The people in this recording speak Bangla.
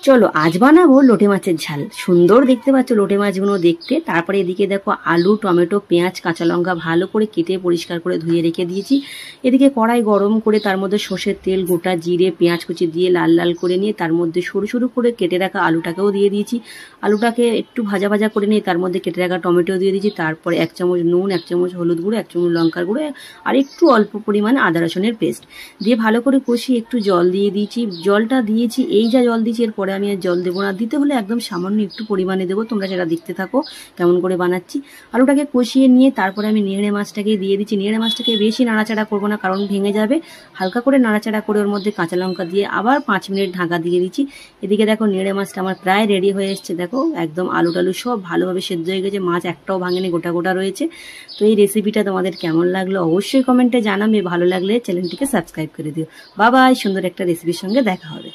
চলো আজ বানাবো লোটে মাছের ঝাল। সুন্দর দেখতে পাচ্ছ লোটে মাছগুলো দেখতে। তারপরে এদিকে দেখো আলু, টমেটো, পেঁয়াজ, কাঁচা লঙ্কা ভালো করে কেটে পরিষ্কার করে ধুয়ে রেখে দিয়েছি। এদিকে কড়াই গরম করে তার মধ্যে সর্ষের তেল, গোটা জিরে, পেঁয়াজ কুচি দিয়ে লাল লাল করে নিয়ে তার মধ্যে সরু সরু করে কেটে রাখা আলুটাকেও দিয়ে দিয়েছি। আলুটাকে একটু ভাজা ভাজা করে নিয়ে তার মধ্যে কেটে রাখা টমেটো দিয়ে দিয়েছি। তারপরে 1 চামচ নুন, 1 চামচ হলুদ গুঁড়ো, 1 চামচ লঙ্কার গুঁড়ো আর একটু অল্প পরিমাণে আদা রসুনের পেস্ট দিয়ে ভালো করে কষিয়ে একটু জল দিয়ে দিয়েছি। জলটা দিয়েছি, এই যা জল দিয়েছি এরপরে আমি আর জল দেবো না। দিতে হলে একদম সামান্য একটু পরিমাণে দেবো। তোমরা সেটা দেখতে থাকো কেমন করে বানাচ্ছি। আলুটাকে কষিয়ে নিয়ে তারপরে আমি নিংড়ে মাছটাকে দিয়ে দিচ্ছি। নিংড়ে মাছটাকে বেশি নাড়াচাড়া করবো না, কারণ ভেঙে যাবে। হালকা করে নাড়াচাড়া করে ওর মধ্যে কাঁচা লঙ্কা দিয়ে আবার 5 মিনিট ঢাকা দিয়ে দিচ্ছি। এদিকে দেখো নিংড়ে মাছটা আমার প্রায় রেডি হয়ে এসছে। দেখো একদম আলু টালু সব ভালোভাবে সেদ্ধ হয়ে গেছে, মাছ একটাও ভাঙেনি, গোটা গোটা রয়েছে। তো এই রেসিপিটা তোমাদের কেমন লাগলো অবশ্যই কমেন্টে জানাবে। ভালো লাগলে চ্যানেলটিকে সাবস্ক্রাইব করে দিও। বাবাই, সুন্দর একটা রেসিপির সঙ্গে দেখা হবে।